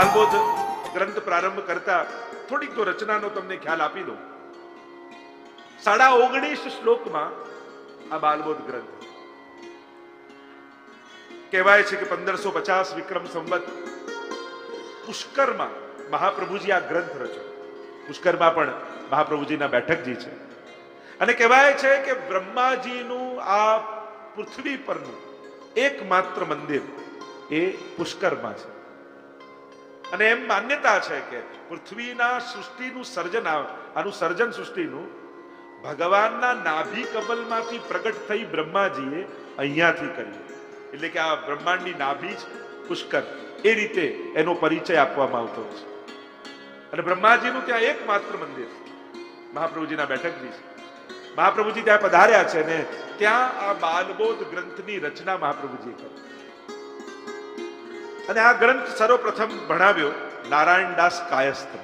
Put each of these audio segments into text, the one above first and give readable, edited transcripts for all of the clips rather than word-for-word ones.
બાલબોધ ગ્રંથ પ્રારંભ કરતા થોડીક તો રચનાનો તમને ખ્યાલ આપી દઉં. 19.5 શ્લોકમાં આ બાલબોધ ગ્રંથ કહેવાય છે કે 1550 વિક્રમ સંવત પુષ્કરમાં મહાપ્રભુજી આ ગ્રંથ રચ્યો. પુષ્કરમાં પણ મહાપ્રભુજીના બેઠકજી છે અને કહેવાય છે કે બ્રહ્માજીનું આ પૃથ્વી પરનું એકમાત્ર મંદિર એ પુષ્કરમાં છે. અને એમ માન્યતા છે કે પૃથ્વીના સૃષ્ટિનું સર્જન, આનું સર્જન સૃષ્ટિનું ભગવાનના નાભી કમલમાંથી પ્રગટ થઈ બ્રહ્માજીએ અહીંયાથી કર્યું. એટલે કે આ બ્રહ્માંડની નાભી છે પુષ્કર, એ રીતે એનો પરિચય આપવામાં આવતો છે. અને બ્રહ્માજીનું ત્યાં એકમાત્ર મંદિર મહાપ્રભુજીના બેઠકજી છે. મહાપ્રભુજી ત્યાં પધાર્યા છે ને ત્યાં આ બાલબોધ ગ્રંથની રચના મહાપ્રભુજીએ કરી. અને આ ગ્રંથ સર્વપ્રથમ ભણાવ્યો નારાયણદાસ કાયસ્થ.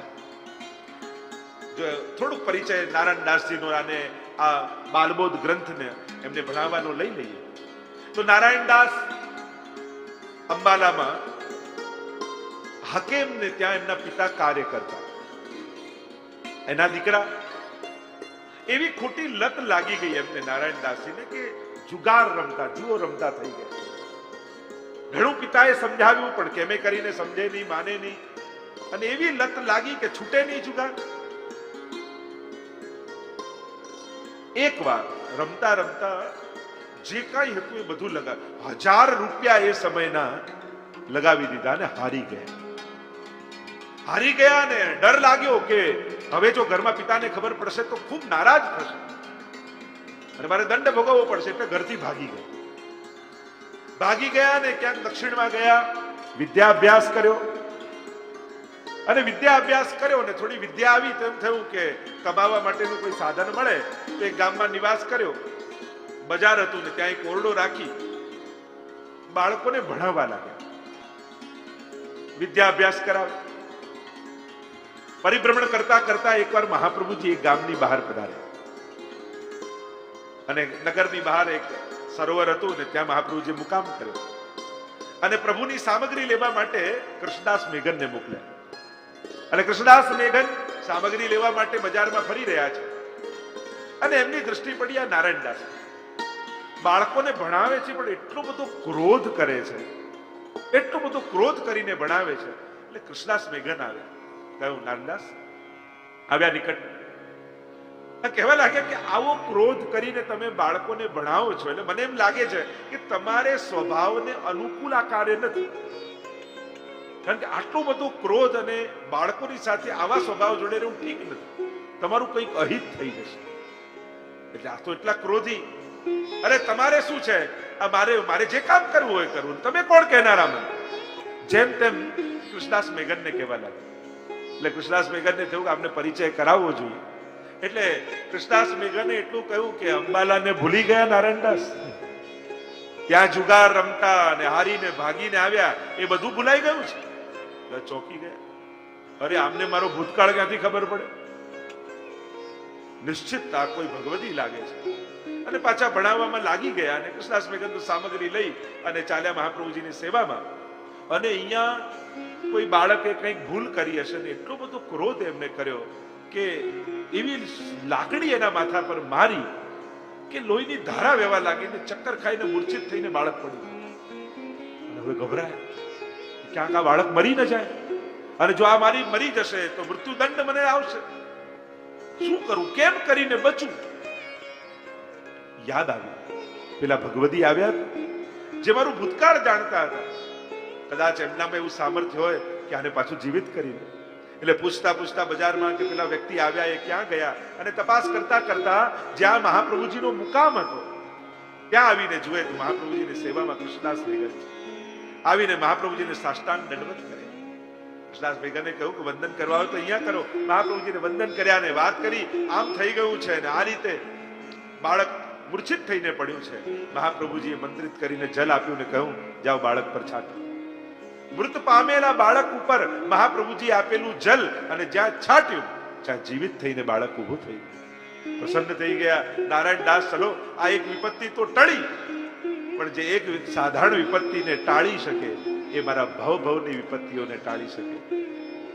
જો થોડુંક પરિચય નારાયણદાસજીનો અને આ બાલબોધ ગ્રંથને એમને ભણાવવાનો લઈ લઈએ તો નારાયણદાસ અંબાલામાં હકેમને ત્યાં એમના પિતા કાર્ય કરતા. એના દીકરા એવી ખોટી લત લાગી ગઈ એમને નારાયણદાસજીને કે જુગાર રમતા, જુઓ રમતા થઈ ગયા. ઘણું પિતાએ સમજાવ્યું પણ કેમે કરીને સમજે નહીં, માને નહીં. અને એવી લત લાગી કે છૂટે નહીં જુગાર. એક વાર રમતા રમતા જે કાંઈ હતું એ બધું લગાવ્યું. 1000 રૂપિયા એ સમયના લગાવી દીધા અને હારી ગયા. હારી ગયા ને ડર લાગ્યો કે હવે જો ઘરમાં પિતાને ખબર પડશે તો ખૂબ નારાજ થશે અને મારે દંડ ભોગવવો પડશે. એટલે ઘરથી ભાગી ગયા ને ક્યાંક દક્ષિણમાં ગયા, વિદ્યાભ્યાસ કર્યો. અને વિદ્યાભ્યાસ કર્યો ને થોડી વિદ્યા આવી તેમ થયું કે કમાવા માટેનું કોઈ સાધન મળે તો એક ગામમાં નિવાસ કર્યો. બજાર હતું ને ત્યાં એક ઓરડો રાખી બાળકોને ભણાવવા લાગ્યા, વિદ્યાભ્યાસ કરાવે. પરિભ્રમણ કરતા કરતા એકવાર મહાપ્રભુજી એક ગામની બહાર પધાર્યા અને નગરની બહાર એક સરોવર હતું ને ત્યાં મહાપ્રભુજીએ મુકામ કર્યો. અને પ્રભુની સામગ્રી લેવા માટે કૃષ્ણદાસ મેઘનને મોકલ્યા. અને કૃષ્ણદાસ મેઘન સામગ્રી લેવા માટે બજારમાં ફરી રહ્યા છે અને એમની દ્રષ્ટિ પડી આ નારાયણદાસ. બાળકોને ભણાવે છે પણ એટલો બધો ક્રોધ કરે છે, એટલો બધો ક્રોધ કરીને ભણાવે છે. એટલે કૃષ્ણદાસ મેઘન આવ્યા, કહ્યું નારાયણદાસ આવ્યા નિકટ. કહેવા લાગ્યા કે આવો ક્રોધ કરીને તમે બાળકોને ભણાવો છો એટલે મને એમ લાગે છે કે તમારે સ્વભાવને અનુકૂળ આ કાર્ય નથી. કારણ કે આટલો બધો ક્રોધ અને બાળકોની સાથે આવા સ્વભાવ જોડે રહેવું ઠીક નથી. તમારું કંઈક અહિત થઈ જશે. એટલે આ તો એટલા ક્રોધી. અરે તમારે શું છે, આ મારે જે કામ કરવું હોય કરવું, તમે કોણ કહેનારા મને? જેમ તેમ કૃષ્ણદાસ મેઘનને કહેવા લાગ્યા. એટલે કૃષ્ણદાસ મેઘનને થયું કે આપણે પરિચય કરાવવો જોઈએ. એટલે કૃષ્ણદાસ મેઘને એટલું કહ્યું કે અંબાલાને ભૂલી ગયા નારાયણદાસ? ત્યાં જુગાર રમતા અને હારીને ભાગીને આવ્યા એ બધું ભૂલાઈ ગયું છે? ચોંકી ગયા. અરે આમને મારો ભૂતકાળ ક્યાંથી ખબર પડે? નિશ્ચિત આ કોઈ ભગવતી લાગે છે. અને પાછા ભણાવવામાં લાગી ગયા. અને કૃષ્ણદાસ મેઘન તો સામગ્રી લઈ અને ચાલ્યા મહાપ્રભુજીની સેવામાં. અને અહીંયા કોઈ બાળકે કંઈક ભૂલ કરી હશે ને એટલો બધો ક્રોધ એમને કર્યો કે એવી લાકડી એના માથા પર મારી કે લોહીની ધારા વહેવા લાગીને ચક્કર ખાઈને મૂર્છિત થઈને બાળક પડ્યું. અને હવે ગભરાય ક્યાંક આ બાળક મરી ન જાય, અને જો આ મરી જશે તો મૃત્યુદંડ મને આવશે. શું કરું, કેમ કરીને બચું? યાદ આવ્યું પેલા ભગવતી આવ્યા જે મારું ભૂતકાળ જાણતા હતા. કદાચ એમનામાં એવું સામર્થ્ય હોય કે આને પાછું જીવિત કરી દે. એટલે પૂછતા પૂછતા બજારમાં કે પેલા વ્યક્તિ આવ્યા એ ક્યાં ગયા, અને તપાસ કરતા કરતા જ્યાં મહાપ્રભુજીનો મુકામ હતો ત્યાં આવીને જુએ તો મહાપ્રભુજીની સેવામાં કૃષ્ણદાસ મેઘન આવીને મહાપ્રભુજીને સાષ્ટાંગ દંડવત કરે. કૃષ્ણદાસ મેઘને કહ્યું કે વંદન કરવા હોય તો અહીંયા કરો. મહાપ્રભુજીને વંદન કર્યા ને વાત કરી, આમ થઈ ગયું છે ને આ રીતે બાળક મૂર્છિત થઈને પડ્યું છે. મહાપ્રભુજીએ મંત્રિત કરીને જલ આપ્યું ને કહ્યું જાઓ બાળક પર છાંટો. મૃત પામેલા બાળક ઉપર મહાપ્રભુજી આપેલું જલ અને જ્યાં છાટ્યું ત્યાં જીવિત થઈને બાળક ઊભું થઈ ગયું. પ્રસન્ન થઈ ગયા નારાયણદાસ. ચલો આ એક વિપત્તિ તો ટળી, પણ જે એક સાધારણ વિપત્તિને ટાળી શકે એ મારા ભવની વિપત્તિઓને ટાળી શકે.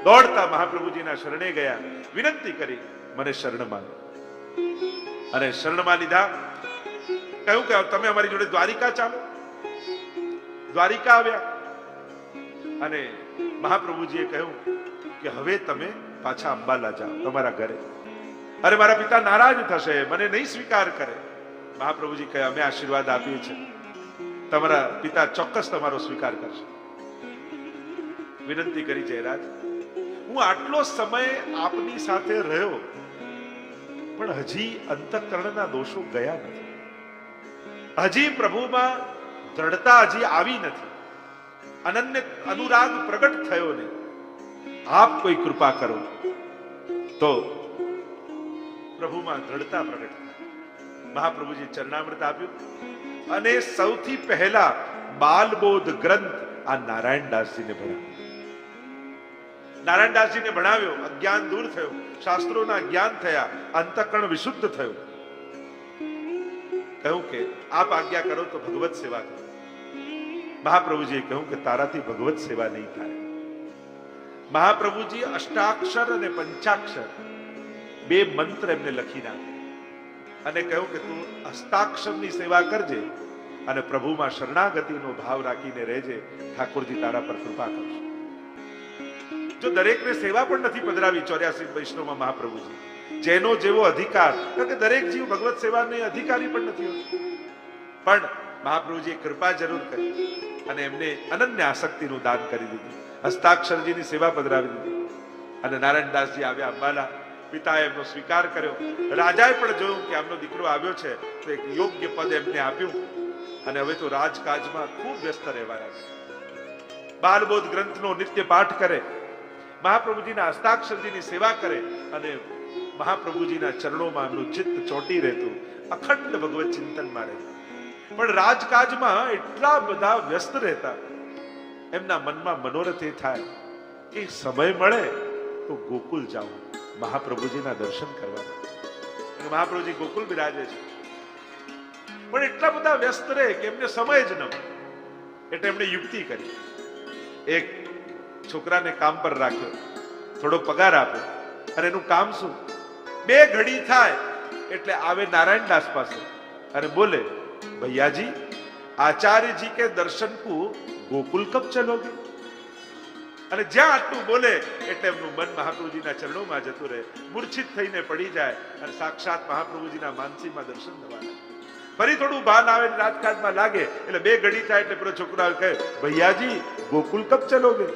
દોડતા મહાપ્રભુજીના શરણે ગયા, વિનંતી કરી, મને શરણમાં લો. અને શરણમાં લીધા. કહ્યું કે તમે અમારી જોડે દ્વારિકા ચાલો. દ્વારિકા આવ્યા અને મહાપ્રભુજીએ કહ્યું કે હવે તમે પાછા અંબાલા જાઓ તમારા ઘરે. અરે મારા પિતા નારાજ થશે, મને નહીં સ્વીકાર કરે. મહાપ્રભુજી કહે, અમે આશીર્વાદ આપીએ છીએ, તમારા પિતા ચોક્કસ તમારો સ્વીકાર કરશે. વિનંતી કરી, જયરાજ હું આટલો સમય આપની સાથે રહ્યો પણ હજી અંતઃકરણના દોષો ગયા નથી, હજી પ્રભુમાં દ્રઢતા હજી આવી નથી, અનન્ય અનુરાગ પ્રગટ થયો ને. આપ કોઈ કૃપા કરો તો પ્રભુમાં દ્રઢતા પ્રગટ થાય. મહાપ્રભુજી ચરણામૃત આપ્યું અને સૌથી પહેલા બાલબોધ ગ્રંથ આ નારાયણદાસજીને ભણાવ્યો. નારાયણદાસજીને ભણાવ્યો, અજ્ઞાન દૂર થયું, શાસ્ત્રોના જ્ઞાન થયા, અંતઃકરણ વિશુદ્ધ થયું. કહ્યું કે આપ આજ્ઞા કરો તો ભગવત સેવા કરો. મહાપ્રભુજીએ કહ્યું કે તારાથી ભગવત સેવા નહીં થાય. મહાપ્રભુજી અષ્ટાક્ષર અને પંચાક્ષર બે મંત્ર એમને લખી નાખ્યા અને કહ્યું કે તું હસ્તાક્ષરની સેવા કરજે અને પ્રભુમાં શરણાગતિનો ભાવ રાખીને રહેજે, ઠાકોરજી તારા પર કૃપા કરશે. જો દરેકને સેવા પણ નથી પધરાવી 84 વૈષ્ણવમાં મહાપ્રભુજી, જેનો જેવો અધિકાર, કારણ કે દરેક જીવ ભગવત સેવાને અધિકારી પણ નથી હોતો, પણ મહાપ્રભુજીએ કૃપા જરૂર કરી અને એમને અનન્ય આસક્તિનું દાન કરી દીધું. હસ્તાક્ષરજીની સેવા પધરાવી દીધી અને નારાયણદાસજી આવ્યા અંબાલા. પિતાએ એમનો સ્વીકાર કર્યો. રાજાએ પણ જોયું કે આમનો દીકરો આવ્યો છે તો એક યોગ્ય પદ એમને આપ્યું અને હવે તો રાજકાજમાં ખૂબ વ્યસ્ત રહેવા લાગ્યા. બાલબોધ ગ્રંથનો નિત્ય પાઠ કરે, મહાપ્રભુજીના હસ્તાક્ષરજીની સેવા કરે અને મહાપ્રભુજીના ચરણોમાં એમનું ચિત્ત ચોંટી રહેતું, અખંડ ભગવત ચિંતનમાં રહેતું. પણ રાજકાજમાં એટલા બધા વ્યસ્ત રહેતા, એમના મનમાં મનોરથ એ થાય કે સમય મળે તો ગોકુલ જાઉં મહાપ્રભુજીના દર્શન કરવાના. મહાપ્રભુજી ગોકુલ બિરાજે છે પણ એટલા બધા વ્યસ્ત રહે કે એમને સમય જ ન મળે. એટલે એમણે યુક્તિ કરી, એક છોકરાને કામ પર રાખ્યો, થોડો પગાર આપ્યો અને એનું કામ શું, 2 ઘડી થાય એટલે આવે નારાયણદાસ પાસે અને બોલે, ભૈયાજી आचार्य जी के दर्शन को गोकुल कब चलोगे? અને જ્યાં આટલું બોલે એટલે એમનું મન મહાપ્રભુજીના ચરણોમાં જતું રહે, મૂર્છિત થઈને પડી જાય અને સાક્ષાત મહાપ્રભુજીના માનસીમાં દર્શન થવાના. ફરી થોડું ભાન આવે, રાજકાજમાં લાગે એટલે 2 ઘડી થાય એટલે પેલો છોકરો કહે, ભૈયાજી ગોકુલ કબ ચલોગે?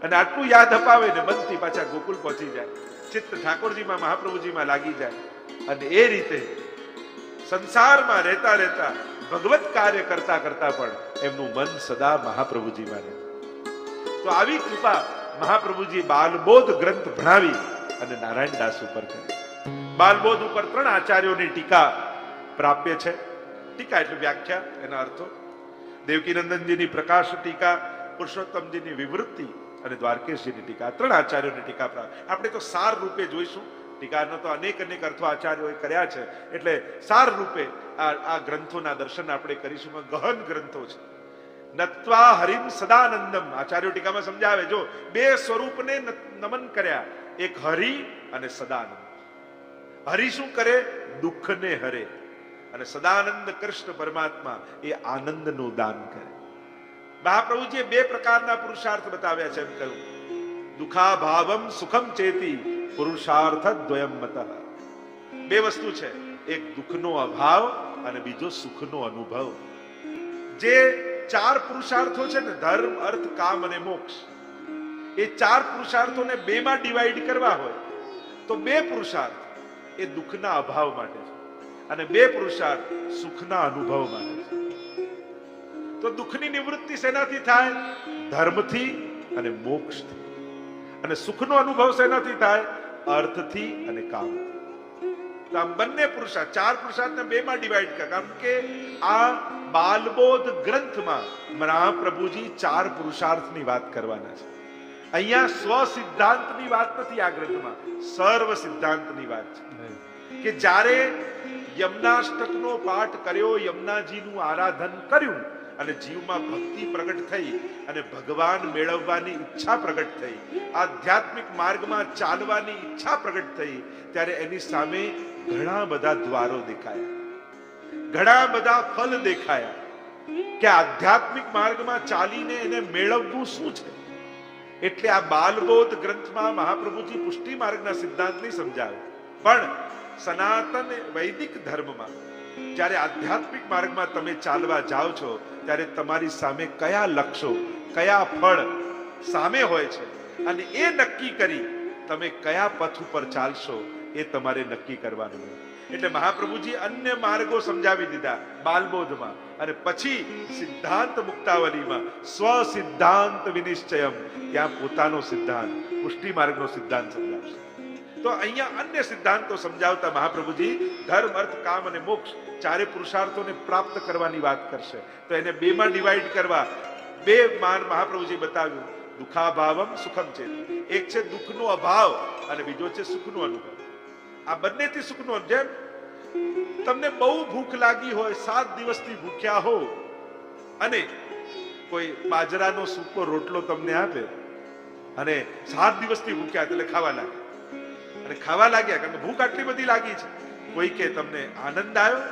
અને આટલું યાદ અપાવે ને મનથી પાછા ગોકુલ પહોંચી જાય, ચિત્ત ઠાકોરજીમાં મહાપ્રભુજીમાં લાગી જાય. અને એ રીતે સંસારમાં રહેતા રહેતા ભગવત કાર્ય કરતા કરતા પણ એમનું મન સદા મહાપ્રભુજીમાં રહે. તો આવી કૃપા મહાપ્રભુજી બાલબોધ ગ્રંથ ભણાવી અને નારાયણદાસ ઉપર કરી. બાલબોધ ઉપર 3 આચાર્યોની ટીકા પ્રાપ્ય છે. ટીકા એટલે વ્યાખ્યા, એના અર્થો. દેવકીનંદનજીની પ્રકાશ ટીકા, પુરુષોત્તમજીની વિવૃત્તિ અને દ્વારકેશજીની ટીકા. 3 આચાર્યોની ટીકા પ્રાપ્ત. આપણે તો સાર રૂપે જોઈશું. ટીકાનો તો અનેક અર્થો આચાર્યોએ કર્યા છે, એટલે સાર રૂપે આ ગ્રંથોના દર્શન આપણે કરીશું. ગહન ગ્રંથો છે. નત્વા હરિમ સદાનંદમ, આચાર્યો ટીકામાં સમજાવે, જો 2 સ્વરૂપને નમન કર્યા, એક હરિ અને સદાનંદ. હરિ શું કરે? દુઃખને હરે. અને સદાનંદ કૃષ્ણ પરમાત્મા એ આનંદનું દાન કરે. મહાપ્રભુજીએ 2 પ્રકારના પુરુષાર્થ બતાવ્યા છે. એમ કહ્યું, દુઃખા ભાવમ સુખમ ચેતી પુરુષાર્થ દ્વયમ મતઃ. 2 વસ્તુ છે, એક દુઃખનો અભાવ અને બીજો સુખનો અનુભવ. જે 4 પુરુષાર્થો છે ને, ધર્મ, અર્થ, કામ અને મોક્ષ, એ 4 પુરુષાર્થોને 2 માં ડિવાઈડ કરવા હોય તો 2 પુરુષાર્થ એ દુઃખના અભાવ માટે છે અને 2 પુરુષાર્થ સુખના અનુભવ માટે છે. તો દુઃખની નિવૃત્તિ શેનાથી થાય? ધર્મથી અને મોક્ષથી. અને સુખનો અનુભવ શેનાથી થાય? અર્થથી અને કામથી. તો આમ બંને પુરુષાર્થ, 4 પુરુષાર્થને 2 માં ડિવાઈડ કરે. કારણ કે આ બાલબોધ ગ્રંથમાં મહાપ્રભુજી 4 પુરુષાર્થની વાત કરવાના છે. અહીંયા સ્વ સિદ્ધાંતની વાત નથી. આ ગ્રંથમાં સર્વ સિદ્ધાંતની વાત છે કે જ્યારે યમનાષ્ટકનો પાઠ કર્યો, યમુનાજીનું આરાધન કર્યું અને જીવમાં ભક્તિ પ્રગટ થઈ અને ભગવાન મેળવવાની ઈચ્છા પ્રગટ થઈ, આધ્યાત્મિક માર્ગમાં ચાલવાની ઈચ્છા પ્રગટ થઈ, ત્યારે એની સામે ઘણા બધા દ્વારો દેખાયા, ઘણા બધા ફલ દેખાયા કે આધ્યાત્મિક માર્ગમાં ચાલીને એને મેળવવું શું છે. એટલે આ બાલબોધ ગ્રંથમાં મહાપ્રભુજી પુષ્ટિ માર્ગના સિદ્ધાંતને સમજાવે. પણ સનાતન વૈદિક ધર્મમાં જ્યારે આધ્યાત્મિક માર્ગમાં તમે ચાલવા જાઓ છો ત્યારે તમારી સામે કયા લક્ષ્યો, કયા ફળ સામે હોય છે અને એ નક્કી કરી તમે કયા પથ ઉપર ચાલશો એ તમારે નક્કી કરવાનું હોય. એટલે મહાપ્રભુજી અન્ય માર્ગો સમજાવી દીધા બાલબોધમાં, અને પછી સિદ્ધાંત મુક્તાવલીમાં સ્વ સિદ્ધાંત વિનિશ્ચયમ, ત્યાં પોતાનો સિદ્ધાંત પુષ્ટિ માર્ગનો સિદ્ધાંત સમજાવશે. તો અહીંયા અન્ય સિદ્ધાંતો સમજાવતા મહાપ્રભુજી ધર્મ, અર્થ, કામ અને મોક્ષ ચારે પુરુષાર્થોને પ્રાપ્ત કરવાની વાત કરશે. તો એને બેમાં ડિવાઈડ કરવા બે માન મહાપ્રભુજી બતાવ્યું. દુઃખાભાવમ સુખમ ચેત, એક છે દુઃખનો અભાવ અને બીજો છે સુખનો અનુભવ. આ બંનેથી સુખનો, જેમ તમને બહુ ભૂખ લાગી હોય, 7 દિવસથી ભૂખ્યા હો અને કોઈ બાજરાનો સૂકો રોટલો તમને આપે અને 7 દિવસથી ભૂખ્યા એટલે ખાવા લાગે, અને ખાવા લાગ્યા કારણ કે ભૂખ આટલી બધી લાગી છે. કોઈ કે તમને આનંદ આવ્યો,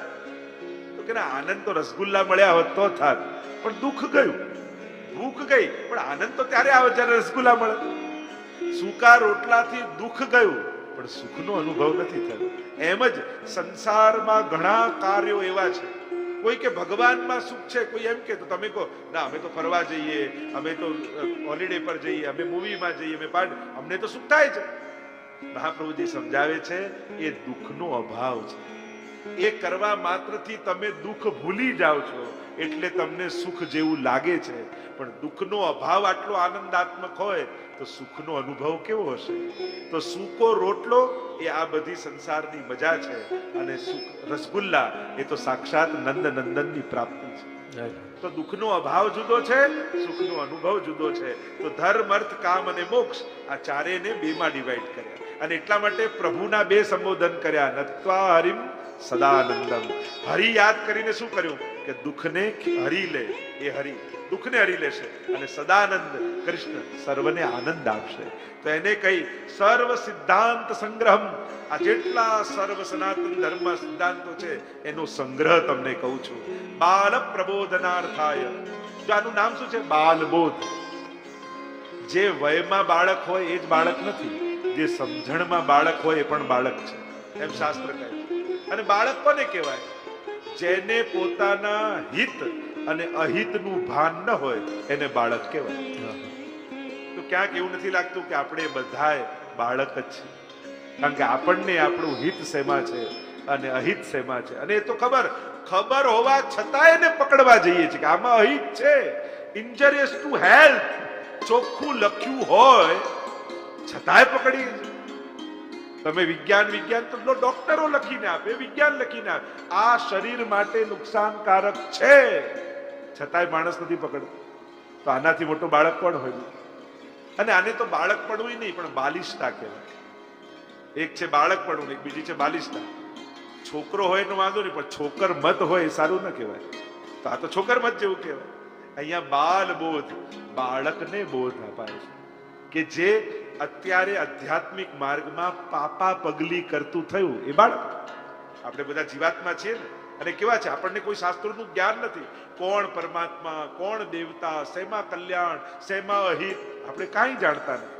તો કે ના, આનંદ તો રસગુલ્લા મળ્યા હોત તો થાત, પણ દુઃખ ગયું. ભૂખ ગઈ પણ આનંદ તો ત્યારે આવે જ્યારે રસગુલ્લા મળે. સૂકા રોટલાથી દુઃખ ગયું પણ સુખનો અનુભવ નથી થયો. એમ જ સંસારમાં ઘણા કાર્યો એવા છે. કોઈ કે ભગવાનમાં સુખ છે, કોઈ એમ કે, તો તમે કહો ના અમે તો ફરવા જઈએ, અમે તો હોલિડે પર જઈએ, અમે મૂવીમાં જઈએ, અમે પાર્ટ, અમને તો સુખ થાય છે. મહાપ્રભુજી સમજાવે છે એ દુઃખનો અભાવ છે. એ કરવા માત્રથી તમે દુઃખ ભૂલી જાઓ છો એટલે તમને સુખ જેવું લાગે છે, પણ દુઃખનો અભાવ આટલો આનંદાત્મક હોય તો સુખનો અનુભવ કેવો હશે. તો સૂકો રોટલો એ આ બધી સંસારની મજા છે, અને સુખ રસગુલ્લા એ તો સાક્ષાત નંદ નંદનની પ્રાપ્તિ છે. તો દુઃખનો અભાવ જુદો છે, સુખનો અનુભવ જુદો છે. તો ધર્મ, અર્થ, કામ અને મોક્ષ આ ચારેયને બેમાં ડિવાઈડ કર્યા, અને એટલા માટે પ્રભુના બે સંબોધન કર્યા. નત્વા હરિમ સદાનંદમ, હરિ યાદ કરીને શું કર્યું કે દુઃખને હરી લે, એ હરિ દુઃખને હરી લેશે, અને સદાનંદ કૃષ્ણ સર્વને આનંદ આપશે. તો એને કઈ સર્વ સિદ્ધાંત સંગ્રહમ, આ જેટલા સર્વ સનાતન ધર્મ સિદ્ધાંતો છે એનો સંગ્રહ તમને કહું છું. બાલ પ્રબોધનાર્થાય, જો આનું નામ શું છે? બાલબોધ. જે વયમાં બાળક હોય એ જ બાળક નથી, જે સમજણમાં બાળક હોય એ પણ બાળક છે, એમ શાસ્ત્ર કહે. અને બાળક કોને કહેવાય? જેને પોતાના હિત અને અહિતનું ભાન ન હોય એને બાળક કહેવાય. તો ક્યાંક એવું નથી લાગતું કે આપણે બધાય બાળક જ છીએ? કારણ કે આપણને આપણું હિત શેમાં છે અને અહિત શેમાં છે, અને એ તો ખબર હોવા છતાં એને પકડવા જઈએ છીએ કે આમાં અહિત છે, ઇન્જરિયસ ટુ હેલ્થ, ચોખ્ખું લખ્યું હોય છતાંય પકડીએ છીએ. તમે વિજ્ઞાન તો ડોક્ટરો લખીને આપે, વિજ્ઞાન લખીને આપે, આ શરીર માટે નુકસાનકારક છે, છતાંય માણસ નથી પકડતો. તો આનાથી મોટો બાળક કોણ હોય? અને આને તો બાળક પડવું નહીં પણ બાલિષ્ઠા કહેવાય. એક છે બાળક પડવું, એક બીજી છે બાલિષ્ઠા. છોકરો હોય એનો વાંધો નહીં, પણ છોકર મત હોય એ સારું ન કહેવાય. તો આ તો છોકર મત જેવું કહેવાય. અહીંયા બાલ બોધ, બાળકને બોધ અપાય છે કે જે અત્યારે આધ્યાત્મિક માર્ગમાં પાપા પગલી કરતું થયું એ બાળક. આપણે બધા જીવાત્મા છીએ ને, અને કેવા છે, આપણને કોઈ શાસ્ત્રોનું જ્ઞાન નથી. કોણ પરમાત્મા, કોણ દેવતા, શેમાં કલ્યાણ, શેમાં અહિત, આપણે કાંઈ જાણતા નથી.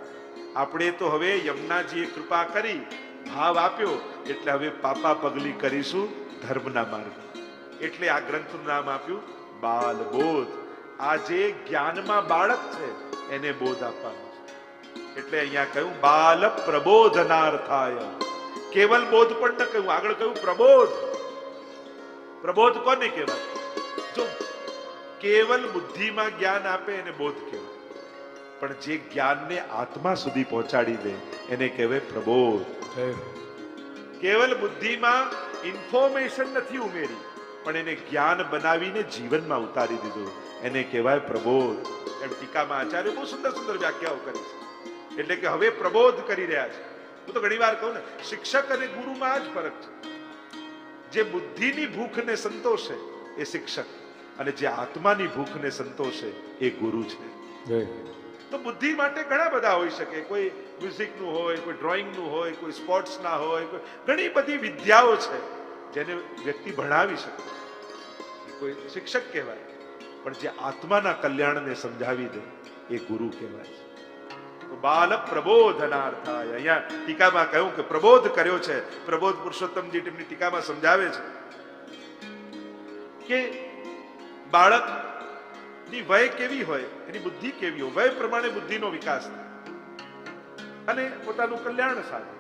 આપણે તો હવે યમુનાજીએ કૃપા કરી, ભાવ આપ્યો, એટલે હવે પાપા પગલી કરીશું ધર્મના માર્ગે. એટલે આ ગ્રંથનું નામ આપ્યું બાલબોધ. આ જે જ્ઞાનમાં બાળક છે એને બોધ આપવાનો. એટલે અહીંયા કહ્યું બાલ પ્રબોધનાર્થાય. કેવલ બોધ પણ ન કહ્યું, આગળ કહ્યું પ્રબોધ. પ્રબોધ કોને કહેવાય? જો કેવલ બુદ્ધિમાં જ્ઞાન આપે એને બોધ કહેવાય, પણ જે જ્ઞાનને આત્મા સુધી પહોંચાડી દે એને કહેવાય પ્રબોધ. કેવલ બુદ્ધિમાં ઇન્ફોર્મેશન નથી ઉમેરી, પણ એને જ્ઞાન બનાવીને જીવનમાં ઉતારી દીધું, એને કહેવાય પ્રબોધ. એમ ટીકામાં આચાર્ય બહુ સુંદર સુંદર વ્યાખ્યાઓ કરી છે. એટલે કે હવે પ્રબોધ કરી રહ્યા છે. હું તો ઘણી વાર કહું ને, શિક્ષક અને ગુરુમાં આ જ ફરક છે. જે બુદ્ધિની ભૂખને સંતોષે એ શિક્ષક, અને જે આત્માની ભૂખને સંતોષે એ ગુરુ છે. જય. તો બુદ્ધિ માટે ઘણા બધા હોઈ શકે. કોઈ મ્યુઝિકનું હોય, કોઈ ડ્રોઈંગનું હોય, કોઈ સ્પોર્ટ્સના હોય, ઘણી બધી વિદ્યાઓ છે જેને વ્યક્તિ ભણાવી શકે. કોઈ શિક્ષક કહેવાય, પણ જે આત્માના કલ્યાણને સમજાવી દે એ ગુરુ કહેવાય છે. તો બાલ પ્રબોધનાર્થાય, અહીંયા ટીકામાં કહ્યું કે પ્રબોધ કર્યો છે. પ્રબોધ પુરુષોત્તમજી તેમની ટીકામાં સમજાવે છે કે બાળક ની વય કેવી હોય, એની બુદ્ધિ કેવી હોય, વય પ્રમાણે બુદ્ધિનો વિકાસ થાય અને પોતાનું કલ્યાણ સાધે.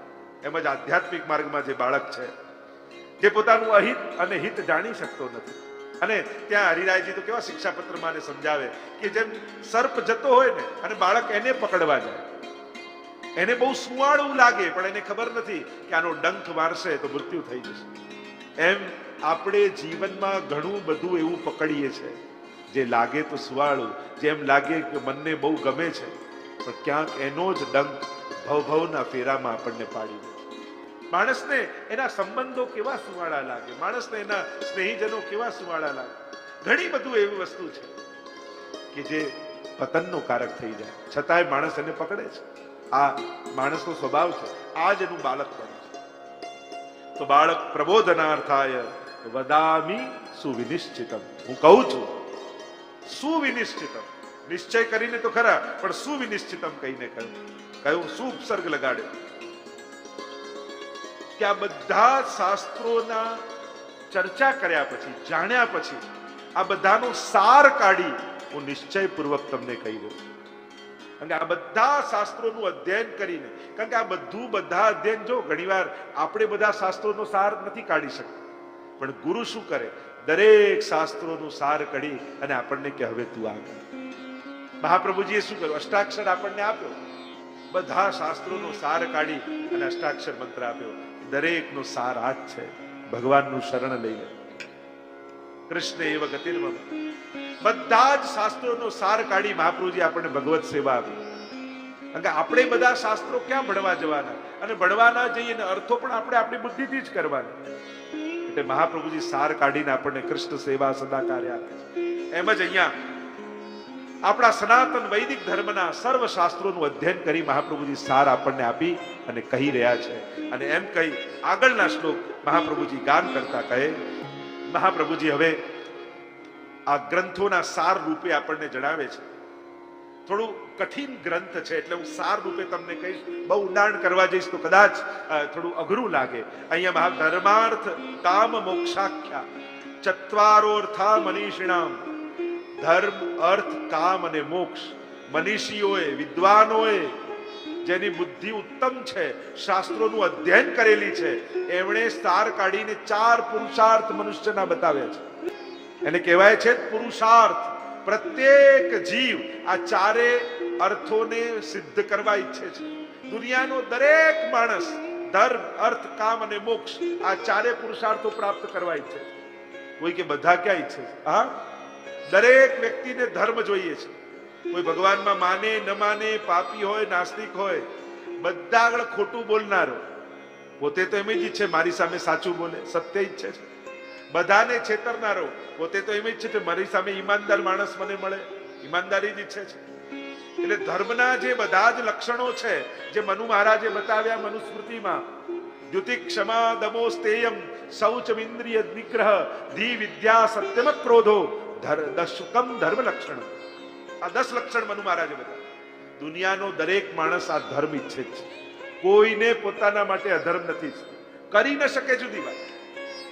એમ જ આધ્યાત્મિક માર્ગમાં જે બાળક છે, જે પોતાનું અહિત અને હિત જાણી શકતો નથી, અને ત્યાં હરિરાયજી તો કેવા શિક્ષાપત્રમાં સમજાવે કે જેમ સર્પ જતો હોય ને અને બાળક એને પકડવા જાય, એને બહુ સુવાળું લાગે પણ એને ખબર નથી કે આનો ડંખ મારશે તો મૃત્યુ થઈ જશે. એમ આપણે જીવનમાં ઘણું બધું એવું પકડીએ છે જે લાગે તો સુવાળું, જેમ લાગે કે મનને બહુ ગમે છે, પણ ક્યાંક એનો જ ડંખ ભવભવના ફેરામાં આપણને પાડી દે. માણસને એના સંબંધો કેવા સુવાળા લાગે, માણસને એના સ્નેહીજનો કેવા સુવાળા લાગે. ઘણી બધું એવી વસ્તુ છે કે જે પતનનો કારક થઈ જાય, છતાંય માણસ એને પકડે છે. આ માણસનો સ્વભાવ છે, આ જ એનું બાળક પણ છે. તો બાળક પ્રબોધનાર્થાય વદામી સુવિનિશ્ચિતમ, હું કહું છું સુવિનિશ્ચિતમ, નિશ્ચય કરીને તો ખરા, પણ સુવિનિશ્ચિતમ કહીને કહ્યું શું ઉપસર્ગ લગાડ્યો કે આ બધા શાસ્ત્રોના ચર્ચા કર્યા પછી, જાણ્યા પછી, આ બધાનો સાર કાઢી હું નિશ્ચયપૂર્વક તમને કહી દઉં. કારણ કે આ બધા શાસ્ત્રોનું અધ્યયન કરીને, કારણ કે આ બધા અધ્યયન, જો ઘણીવાર આપણે બધા શાસ્ત્રોનો સાર નથી કાઢી શકતા, પણ ગુરુ શું કરે, દરેક શાસ્ત્રોનું સાર કાઢી અને આપણને કે હવે તું આ કર. મહાપ્રભુજીએ શું કર્યું, અષ્ટાક્ષર આપણને આપ્યો, બધા શાસ્ત્રોનો સાર કાઢી અને અષ્ટાક્ષર મંત્ર આપ્યો. દરેકનો સાર આ જ છે, ભગવાનનું શરણ લઈ લે. કૃષ્ણ એવ ગતિર્મમ, બધા જ શાસ્ત્રોનો સાર કાઢી મહાપ્રભુજી આપણને ભગવત સેવા આપી. કારણ કે આપણે બધા શાસ્ત્રો ક્યાં ભણવા જવાના, અને ભણવાના જઈએ ને અર્થો પણ આપણે આપણી બુદ્ધિથી જ કરવાના. એટલે મહાપ્રભુજી સાર કાઢીને આપણને કૃષ્ણ સેવા સદા કાર્ય આપે છે. એમ જ અહીંયા આપણા સનાતન વૈદિક ધર્મના સર્વ શાસ્ત્રોનું અધ્યયન કરી મહાપ્રભુજી સાર આપણને આપી અને કહી રહ્યા છે. અને એમ કહી આગળના શ્લોક મહાપ્રભુજી ગાન કરતા કહે, મહાપ્રભુજી હવે આ ગ્રંથોના સાર રૂપે આપણને જણાવે છે. થોડું કઠિન ગ્રંથ છે એટલે હું સાર રૂપે તમને કહીશ, બહુ ઊંડાણ કરવા જઈશ તો કદાચ થોડું અઘરું લાગે. અહીંયા ધર્માર્થ કામ મોક્ષાખ્યા ચત્વારોર્થા મનીષિણામ, ધર્મ, અર્થ, કામ અને મોક્ષ. મનીષીઓએ, વિદ્વાનોએ, જેની બુદ્ધિ ઉત્તમ છે, શાસ્ત્રોનું અધ્યયન કરેલી છે, એમણે સાર કાઢીને 4 પુરુષાર્થ મનુષ્યના બતાવ્યા છે. એને કહેવાય છે પુરુષાર્થ. પ્રત્યેક જીવ આ 4 અર્થોને સિદ્ધ કરવા ઈચ્છે છે. દુનિયાનો દરેક માણસ ધર્મ, અર્થ, કામ અને મોક્ષ આ 4 પુરુષાર્થો પ્રાપ્ત કરવા ઈચ્છે છે. કોઈ કે બધા ક્યાં ઈચ્છે છે? હા, દરેક વ્યક્તિને ધર્મ જોઈએ છે. કોઈ ભગવાનમાં માને ન માને, પાપી હોય, નાસ્તિક હોય, બધા આગળ ખોટું બોલનારો, પોતે તો એમ જ ઈચ્છે મારી સામે સાચું બોલે, સત્ય ઈચ્છે છે. બધાને છેતરનારો, પોતે તો એમ ઈચ્છે છે મારી સામે ઈમાનદાર માણસ મને મળે, ઈમાનદારી જ ઈચ્છે છે. એટલે ધર્મના જે બધા જ લક્ષણો છે જે મનુ મહારાજે બતાવ્યા મનુસ્મૃતિમાં, દ્યુતિ, ક્ષમા, દમો, સ્તેયમ, શૌચમ, ઇન્દ્રિય નિગ્રહ, ધી, વિદ્યા, સત્યમ, ક્રોધો, દશુકમ ધર્મ લક્ષણ. આ 10 લક્ષણ મનુ મહારાજે બતાવ્યા. દુનિયાનો દરેક માણસ આ ધર્મ ઈચ્છે છે. કોઈને પોતાના માટે અધર્મ નથી, કરી ન શકે, જુદી વાત,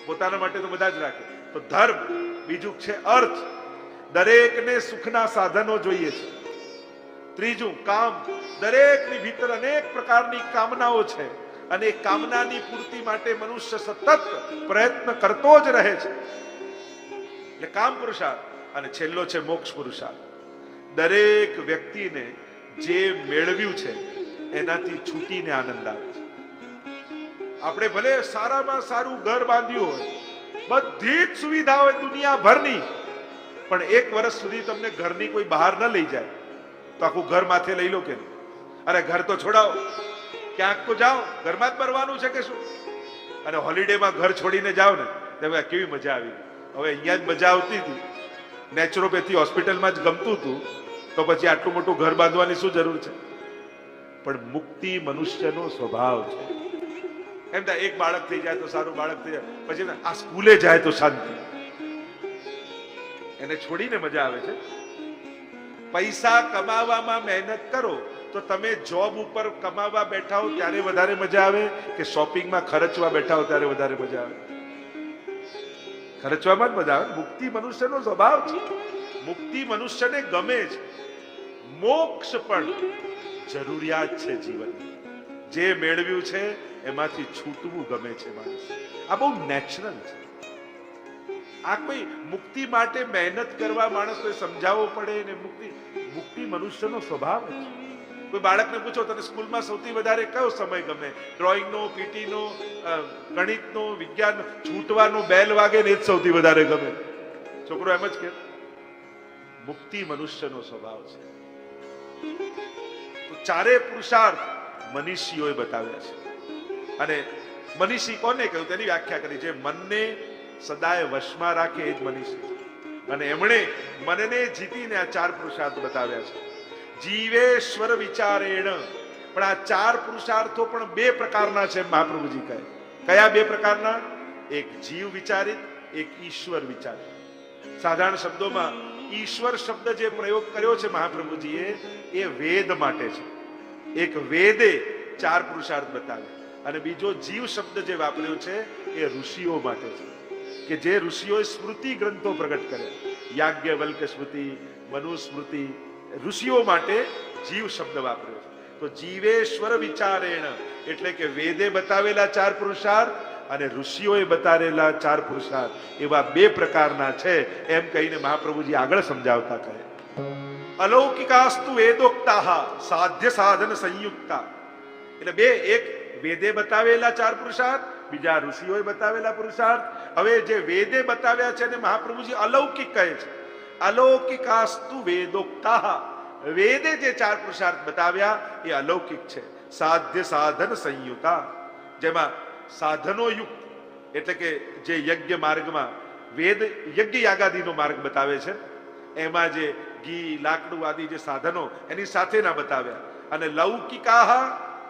પોતાના માટે તો બધા જ રાખે. તો ધર્મ, બીજું છે અર્થ, દરેકને સુખના સાધનો જોઈએ છે. ત્રીજું કામ, દરેકની ભીતર અનેક પ્રકારની કામનાઓ છે અને એ કામનાની પૂર્તિ માટે મનુષ્ય સતત પ્રયત્ન કરતો જ રહે છે, એટલે કામ પુરુષાર્થ. અને છેલ્લો છે મોક્ષ પુરુષાર્થ. દરેક વ્યક્તિને જે મેળવ્યું છે એનાથી છૂટીને આનંદ આવે છે. આપણે ભલે સારામાં સારું ઘર બાંધ્યું હોય, બધી જ સુવિધા હોય દુનિયાભરની, પણ 1 વર્ષ સુધી તમને ઘરની કોઈ બહાર ન લઈ જાય તો આખું ઘર માથે લઈ લો કે નહીં? અરે ઘર તો છોડાવો, ક્યાંક તો જાઓ, ઘરમાં જ મરવાનું છે કે શું? અને હોલિડેમાં ઘર છોડીને જાઓ ને, તમે કેવી મજા આવી. હવે અહીંયા જ મજા આવતી હતી, નેચરોપેથી હોસ્પિટલમાં જ ગમતું હતું તો પછી આટલું મોટું ઘર બાંધવાની શું જરૂર છે? પણ મુક્તિ મનુષ્યનો સ્વભાવ છે. એમ થાય એક બાળક થઈ જાય તો સારું, બાળક થઈ જાય પછી આ સ્કૂલે જાય તો શાંતિ. એને છોડીને મજા આવે છે. પૈસા કમાવામાં મહેનત કરો તો તમે જોબ ઉપર કમાવા બેઠા હો ત્યારે વધારે મજા આવે કે શોપિંગમાં ખર્ચવા બેઠા હો ત્યારે વધારે મજા આવે? ખર્ચવામાં જ મજા આવે. મુક્તિ મનુષ્યનો સ્વભાવ છે. મુક્તિ મનુષ્યને ગમે છે. મોક્ષ પણ જરૂરિયાત છે જીવનની. જે મેળવ્યું છે એમાંથી છૂટવું ગમે છે માણસ. આ બહુ નેચરલ છે. આ કોઈ મુક્તિ માટે મહેનત કરવા માણસને સમજાવવો પડે ને મુક્તિ મનુષ્યનો સ્વભાવ છે. કોઈ બાળકને પૂછો તને સ્કૂલમાં સૌથી વધારે કયો સમય ગમે? ડ્રોઈંગનો, પીટીનો, ગણિતનો, વિજ્ઞાન, છૂટવાનો બેલ વાગે ને એ જ સૌથી વધારે ગમે. છોકરો એમ જ કે મુક્તિ મનુષ્યનો સ્વભાવ છે. તો ચારે પુરુષાર્થ મનીષીઓએ બતાવ્યા છે. અને મનીષી કોને કહ્યું તેની વ્યાખ્યા કરી છે. મનને સદાય વશમાં રાખે એ જ મનીષી છે. અને એમણે મનને જીતીને આ ચાર પુરુષાર્થ બતાવ્યા છે. જીવેશ્વર વિચારેણ. પણ આ ચાર પુરુષાર્થો પણ બે પ્રકારના છે મહાપ્રભુજી કહે. કયા બે પ્રકારના? એક જીવ વિચારિત, એક ઈશ્વર વિચારિત. સાધારણ શબ્દોમાં ઈશ્વર શબ્દ જે પ્રયોગ કર્યો છે મહાપ્રભુજીએ એ વેદ માટે છે. એક વેદે ચાર પુરુષાર્થ બતાવ્યા અને બીજો જીવ શબ્દ જે વાપર્યો છે એ ઋષિઓ માટે છે કે જે ઋષિઓએ સ્મૃતિ ગ્રંથો પ્રગટ કર્યા. યાજ્ઞવલ્ક સ્મૃતિ, મનુ સ્મૃતિ. ઋષિઓ માટે જીવ શબ્દ વાપર્યો છે. તો જીવેશ્વર વિચારેણ એટલે કે વેદે બતાવેલા ચાર પુરુષાર્થ અને ઋષિઓએ બતાવેલા ચાર પુરુષાર્થ એવા બે પ્રકારના છે એમ કહીને મહાપ્રભુજી આગળ સમજાવતા કહે અલૌકિકાસ્તુ વેદોક્તાહ સાધ્ય સાધન સંયુક્તા. એટલે બે, એક વેદે બતાવેલા ચાર પુરુષાર્થ, બીજા ઋષિઓએ બતાવેલા પુરુષાર્થ. હવે જે વેદે બતાવ્યા છે ને મહાપ્રભુજી અલૌકિક કહે છે. અલૌકિકાસ્તુ વેદોક્તાહ. વેદે જે ચાર પુરુષાર્થ બતાવ્યા એ અલૌકિક છે. સાધ્ય સાધન સંયુક્તા. જેમાં સાધનો યુક્ત એટલે કે જે યજ્ઞ માર્ગમાં વેદ યજ્ઞ યાગાદિનો માર્ગ બતાવે છે એમાં જે ઘી, લાકડું આદિ જે સાધનો એની સાથેના બતાવ્યા. અને લૌકિકાહ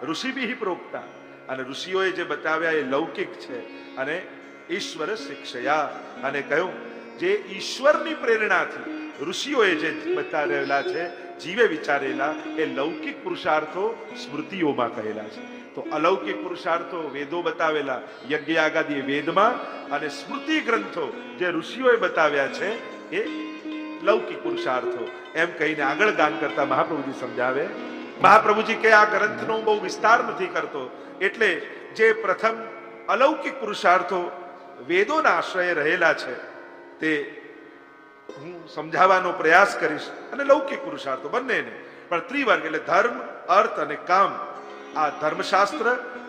ઋષિભિઃ પ્રોક્તા. અને ઋષિઓએ જે બતાવ્યા એ લૌકિક છે. અને ઈશ્વર શિક્ષયા. અને કહ્યું જે ઈશ્વરની પ્રેરણાથી ઋષિઓએ જે બતાવેલા છે, જીવે વિચારેલા એ લૌકિક પુરુષાર્થો સ્મૃતિઓમાં કહેલા છે. તો અલૌકિક પુરુષાર્થો વેદો બતાવેલા યજ્ઞ યાગાદિ વેદમાં અને સ્મૃતિ ગ્રંથો જે ઋષિઓએ બતાવ્યા છે એ લૌકિક પુરુષાર્થો એમ કહીને આગળ ગાન કરતા મહાપ્રભુજી સમજાવે. મહાપ્રભુજી કે આ ગ્રંથનો બહુ વિસ્તાર નથી કરતો એટલે જે પ્રથમ અલૌકિક પુરુષાર્થો વેદોના આશ્રયે રહેલા છે તે હું સમજાવવાનો પ્રયાસ કરીશ. અને લૌકિક પુરુષાર્થો બંનેને પણ ત્રિવર્ગ એટલે ધર્મ, અર્થ અને કામ. આ ધર્મશાસ્ત્ર,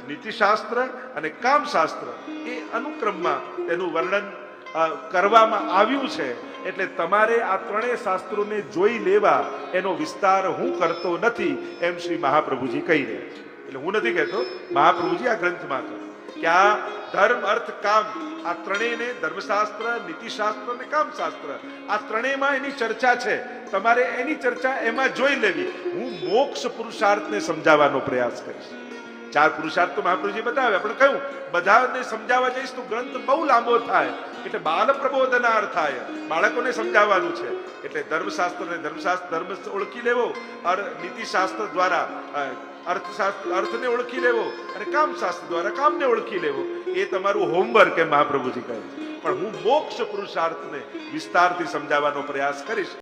નીતિશાસ્ત્ર અને કામશાસ્ત્ર એ અનુક્રમમાં તેનું વર્ણન કરવામાં આવ્યું છે. એટલે તમારે આ ત્રણેય શાસ્ત્રોને જોઈ લેવા એનો વિસ્તાર હું કરતો નથી એમ શ્રી મહાપ્રભુજી કહી રહ્યા છે. એટલે હું નથી કહેતો, મહાપ્રભુજી આ ગ્રંથમાં કહે કે આ ધર્મ, અર્થ, કામ આ ત્રણેયને ધર્મશાસ્ત્ર, નીતિશાસ્ત્ર અને કામશાસ્ત્ર આ ત્રણેયમાં એની ચર્ચા છે. તમારે એની ચર્ચા એમાં જોઈ લેવી. હું મોક્ષ પુરુષાર્થને સમજાવવાનો પ્રયાસ કરીશ. ચાર પુરુષાર્થ તો મહાપ્રભુજી બતાવ્યા પણ કહ્યું બધાને સમજાવવા જઈશ તો ગ્રંથ બહુ લાંબો થાય. એટલે બાલ પ્રબોધનાર્થાય બાળકોને સમજાવવાનું છે. એટલે ધર્મશાસ્ત્રને ધર્મશાસ્ત્ર ધર્મ ઓળખી લેવો, નીતિશાસ્ત્ર દ્વારા અર્થને ઓળખી લેવો અને કામશાસ્ત્ર દ્વારા કામને ઓળખી લેવો. એ તમારું હોમવર્ક એમ મહાપ્રભુજી કહે છે. પણ હું મોક્ષ પુરુષાર્થને વિસ્તારથી સમજાવવાનો પ્રયાસ કરીશ.